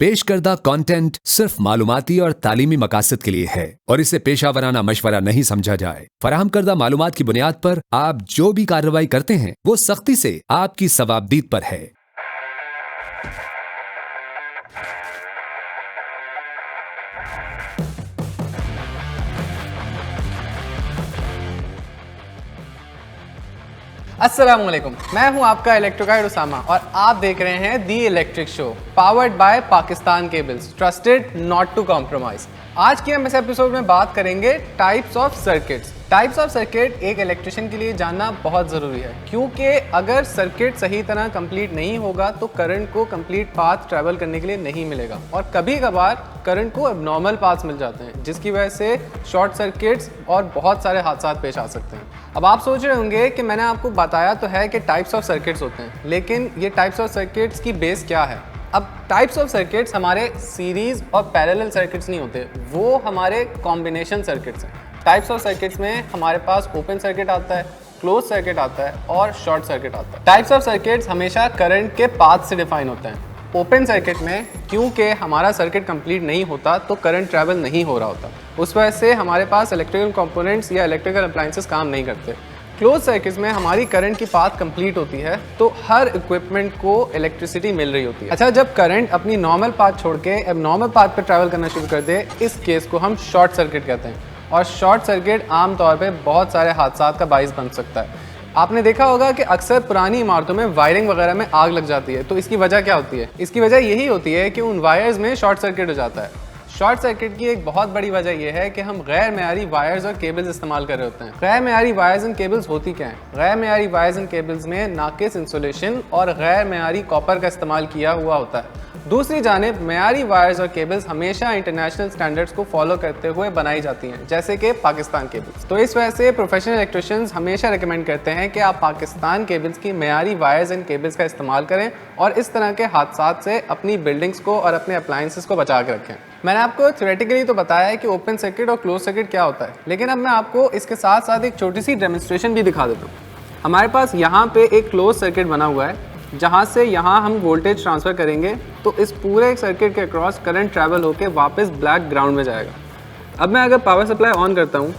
पेश करदा कंटेंट सिर्फ मालूमाती और तालीमी मकासद के लिए है और इसे पेशा वराना मशवरा नहीं समझा जाए। फराहम करदा मालूमात की बुनियाद पर आप जो भी कार्रवाई करते हैं वो सख्ती से आपकी सवाबदीद पर है। अस्सलाम वालेकुम, मैं हूं आपका इलेक्ट्रो गाइड उसामा और आप देख रहे हैं the electric show powered by Pakistan cables, trusted not to compromise. आज की हम इस एपिसोड में बात करेंगे types of circuits. Types of circuit एक इलेक्ट्रिशियन के लिए जानना बहुत ज़रूरी है, क्योंकि अगर सर्किट सही तरह कंप्लीट नहीं होगा तो करंट को कंप्लीट पाथ ट्रैवल करने के लिए नहीं मिलेगा और कभी कभार करंट को एबनॉर्मल पाथ्स मिल जाते हैं, जिसकी वजह से शॉर्ट सर्किट्स और बहुत सारे हादसा पेश आ सकते हैं। अब आप सोच रहे होंगे कि मैंने आपको बताया तो है कि टाइप्स ऑफ सर्किट्स होते हैं, लेकिन ये टाइप्स ऑफ सर्किट्स की बेस क्या है। अब टाइप्स ऑफ सर्किट्स हमारे सीरीज़ और पैरेलल सर्किट्स नहीं होते, वो हमारे कॉम्बिनेशन सर्किट्स हैं। टाइप्स ऑफ सर्किट्स में हमारे पास ओपन सर्किट आता है, क्लोज सर्किट आता है और शॉर्ट सर्किट आता है। टाइप्स ऑफ सर्किट्स हमेशा करंट के पाथ से डिफाइन होते हैं। ओपन सर्किट में क्योंकि हमारा सर्किट कंप्लीट नहीं होता तो करंट ट्रैवल नहीं हो रहा होता, उस वजह से हमारे पास इलेक्ट्रिकल कंपोनेंट्स या इलेक्ट्रिकल अप्लायंसेस काम नहीं करते। क्लोज सर्किट्स में हमारी करंट की पाथ कंप्लीट होती है तो हर इक्विपमेंट को इलेक्ट्रिसिटी मिल रही होती है। अच्छा, जब करंट अपनी नॉर्मल पाथ छोड़ के एबनॉर्मल पाथ पर ट्रैवल करना शुरू कर दे, इस केस को हम शॉर्ट सर्किट कहते हैं और शॉर्ट सर्किट आमतौर पे बहुत सारे हादसात का बाइस बन सकता है। आपने देखा होगा कि अक्सर पुरानी इमारतों में वायरिंग वगैरह में आग लग जाती है, तो इसकी वजह क्या होती है? इसकी वजह यही होती है कि उन वायर्स में शॉर्ट सर्किट हो जाता है। शॉर्ट सर्किट की एक बहुत बड़ी वजह यह है कि हम गैर मेयारी वायर्स और केबल्स इस्तेमाल कर रहे होते हैं। गैर मेयारी वायर्स एंड केबल्स होती क्या हैं? गैर मेयारी वायर्स एंड केबल्स में नाकिस इंसुलेशन और गैर मेयारी कॉपर का इस्तेमाल किया हुआ होता है। दूसरी जानिब मेयारी वायर्स और केबल्स हमेशा इंटरनेशनल स्टैंडर्ड्स को फॉलो करते हुए बनाई जाती हैं, जैसे कि पाकिस्तान केबल्स। तो इस वजह से प्रोफेशनल इलेक्ट्रिशियंस हमेशा रिकमेंड करते हैं कि आप पाकिस्तान केबल्स की मेयारी वायर्स एंड केबल्स का इस्तेमाल करें और इस तरह के हादसात से अपनी बिल्डिंग्स को और अपने अप्लायंसेस को बचा के रखें। मैंने आपको थ्योरेटिकली तो बताया है कि ओपन सर्किट और क्लोज सर्किट क्या होता है, लेकिन अब मैं आपको इसके साथ साथ एक छोटी सी डेमोन्स्ट्रेशन भी दिखा देता हूँ। हमारे पास यहाँ पे एक क्लोज सर्किट बना हुआ है, जहाँ से यहाँ हम वोल्टेज ट्रांसफ़र करेंगे तो इस पूरे सर्किट के अक्रॉस करंट ट्रैवल होकर वापस ब्लैक ग्राउंड में जाएगा। अब मैं अगर पावर सप्लाई ऑन करता हूँ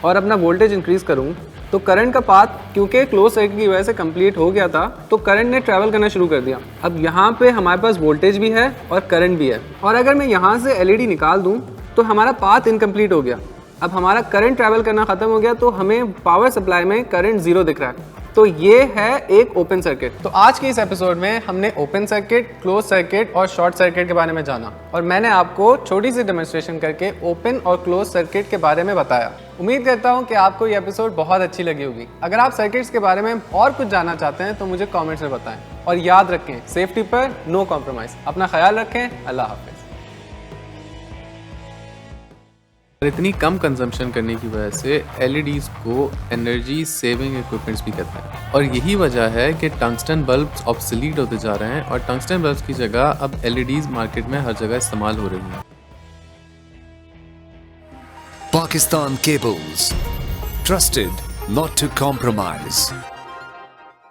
और अपना वोल्टेज इंक्रीज़ करूँ तो करंट का पाथ, क्योंकि क्लोज सर्किट की वजह से कंप्लीट हो गया था, तो करंट ने ट्रैवल करना शुरू कर दिया। अब यहाँ पे हमारे पास वोल्टेज भी है और करंट भी है, और अगर मैं यहाँ से एलईडी निकाल दूँ तो हमारा पाथ इनकम्प्लीट हो गया। अब हमारा करंट ट्रैवल करना ख़त्म हो गया तो हमें पावर सप्लाई में करंट ज़ीरो दिख रहा है। तो ये है एक ओपन सर्किट। तो आज के इस एपिसोड में हमने ओपन सर्किट, क्लोज सर्किट और शॉर्ट सर्किट के बारे में जाना और मैंने आपको छोटी सी डेमोन्स्ट्रेशन करके ओपन और क्लोज सर्किट के बारे में बताया। उम्मीद करता हूँ कि आपको ये एपिसोड बहुत अच्छी लगी होगी। अगर आप सर्किट्स के बारे में और कुछ जानना चाहते हैं तो मुझे कॉमेंट्स में बताएं और याद रखें, सेफ्टी पर नो कॉम्प्रोमाइज़। अपना ख्याल रखें। अल्लाह हाफिज़। इतनी कम कंजम्पशन करने की वजह से एलईडीज़ को एनर्जी सेविंग इक्विपमेंट्स भी कहते हैं, और यही वजह है कि टंगस्टन बल्ब्स ऑब्सोलीट होते जा रहे हैं और टंगस्टन बल्ब्स की जगह अब एलईडीज़ मार्केट में हर जगह इस्तेमाल हो रही हैं। Pakistan cables, trusted not to compromise.